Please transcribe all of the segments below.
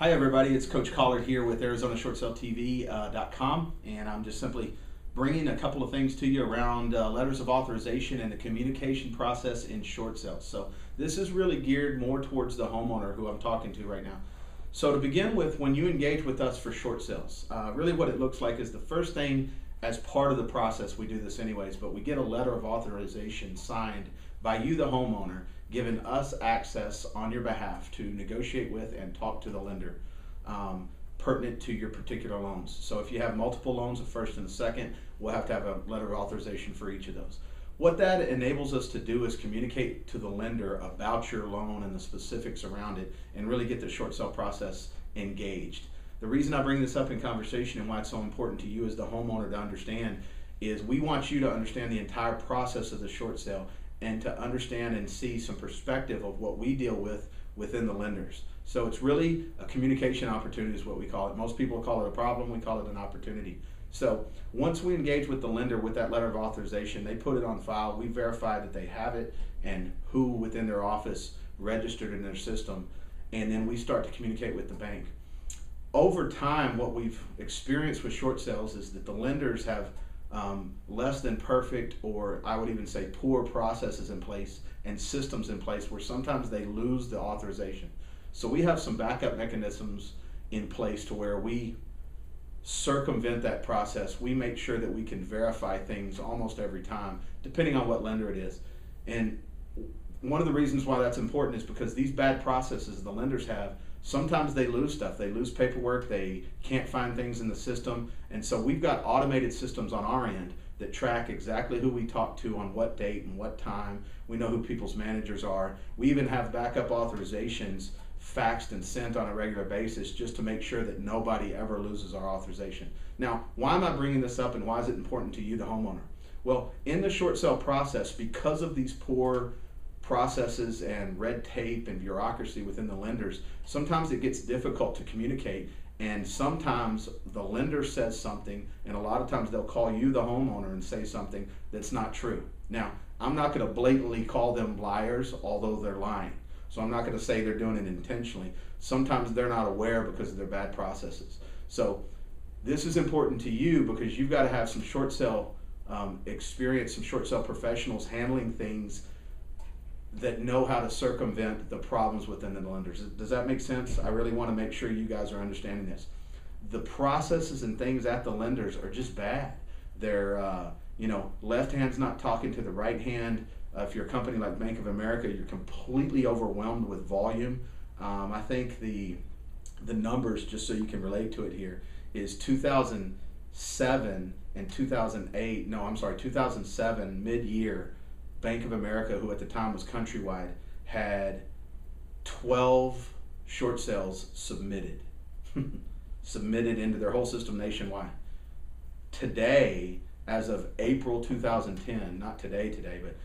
Hi everybody, it's Coach Collard here with ArizonaShortSaleTV.com, and I'm just simply bringing a couple of things to you around letters of authorization and the communication process in short sales. So this is really geared more towards the homeowner who I'm talking to right now. So to begin with, when you engage with us for short sales, really what it looks like is the first thing as part of the process, we do this anyways, but we get a letter of authorization signed by you, the homeowner, giving us access on your behalf to negotiate with and talk to the lender pertinent to your particular loans. So if you have multiple loans, a first and a second, we'll have to have a letter of authorization for each of those. What that enables us to do is communicate to the lender about your loan and the specifics around it and really get the short sale process engaged. The reason I bring this up in conversation and why it's so important to you as the homeowner to understand is we want you to understand the entire process of the short sale and to understand and see some perspective of what we deal with within the lenders. So it's really a communication opportunity is what we call it. Most people call it a problem, we call it an opportunity. So once we engage with the lender with that letter of authorization, they put it on file, we verify that they have it and who within their office registered in their system, and then we start to communicate with the bank. Over time, what we've experienced with short sales is that the lenders have less than perfect, or I would even say poor processes in place and systems in place where sometimes they lose the authorization. So we have some backup mechanisms in place to where we circumvent that process. We make sure that we can verify things almost every time, depending on what lender it is. And one of the reasons why that's important is because these bad processes the lenders have, sometimes they lose stuff. They lose paperwork, they can't find things in the system, and so we've got automated systems on our end that track exactly who we talk to on what date and what time. We know who people's managers are. We even have backup authorizations faxed and sent on a regular basis just to make sure that nobody ever loses our authorization. Now, why am I bringing this up and why is it important to you, the homeowner? Well, in the short sale process, because of these poor processes and red tape and bureaucracy within the lenders, sometimes it gets difficult to communicate, and sometimes the lender says something and a lot of times they'll call you, the homeowner, and say something that's not true. Now, I'm not going to blatantly call them liars, although they're lying. So I'm not going to say they're doing it intentionally. Sometimes they're not aware because of their bad processes. So this is important to you because you've got to have some short sale experience, some short sale professionals handling things that know how to circumvent the problems within the lenders. Does that make sense? I really want to make sure you guys are understanding this. The processes and things at the lenders are just bad. They're, left hand's not talking to the right hand. If you're a company like Bank of America, you're completely overwhelmed with volume. I think the numbers, just so you can relate to it here, is 2007 and 2007 mid-year, Bank of America, who at the time was Countrywide, had 12 short sales submitted into their whole system nationwide. Today, as of April 2010, not today, but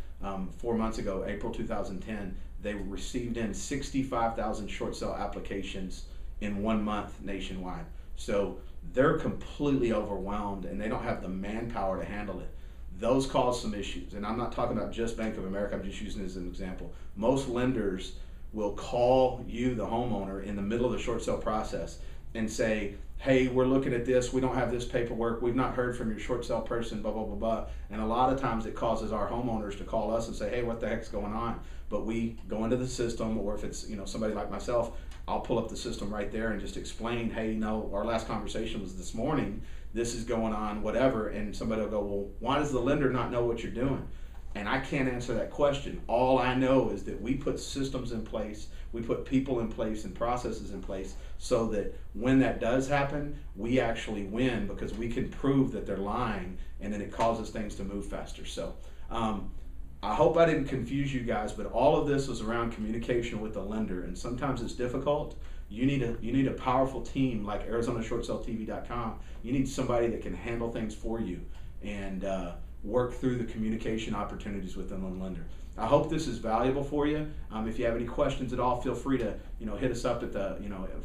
4 months ago, April 2010, they received in 65,000 short sale applications in 1 month nationwide. So they're completely overwhelmed and they don't have the manpower to handle it. Those cause some issues, and I'm not talking about just Bank of America, I'm just using it as an example. Most lenders will call you, the homeowner, in the middle of the short sale process and say, hey, we're looking at this, we don't have this paperwork, we've not heard from your short sale person, blah, blah, blah, blah. And a lot of times it causes our homeowners to call us and say, hey, what the heck's going on? But we go into the system, or if it's somebody like myself, I'll pull up the system right there and just explain, hey, our last conversation was this morning, this is going on, whatever, and somebody will go, well, why does the lender not know what you're doing? And I can't answer that question. All I know is that we put systems in place, we put people in place and processes in place so that when that does happen, we actually win because we can prove that they're lying, and then it causes things to move faster. So I hope I didn't confuse you guys, but all of this is around communication with the lender, and sometimes it's difficult. You need a powerful team like ArizonaShortSaleTV.com. You need somebody that can handle things for you and work through the communication opportunities within the lender. I hope this is valuable for you. If you have any questions at all, feel free to hit us up at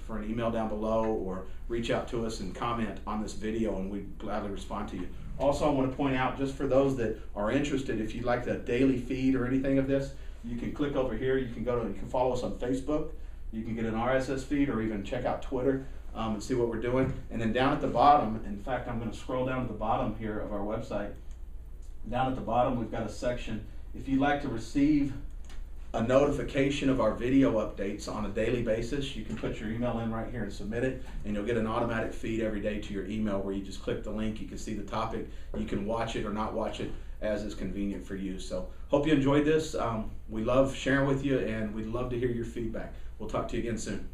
for an email down below, or reach out to us and comment on this video, and we'd gladly respond to you. Also, I want to point out, just for those that are interested, if you'd like the daily feed or anything of this, you can click over here. You can follow us on Facebook. You can get an RSS feed or even check out Twitter and see what we're doing. And then down at the bottom, in fact, I'm going to scroll down to the bottom here of our website. Down at the bottom, we've got a section. If you'd like to receive a notification of our video updates on a daily basis, you can put your email in right here and submit it, and you'll get an automatic feed every day to your email where you just click the link, you can see the topic, you can watch it or not watch it as is convenient for you. So hope you enjoyed this. We love sharing with you, and we'd love to hear your feedback. We'll talk to you again soon.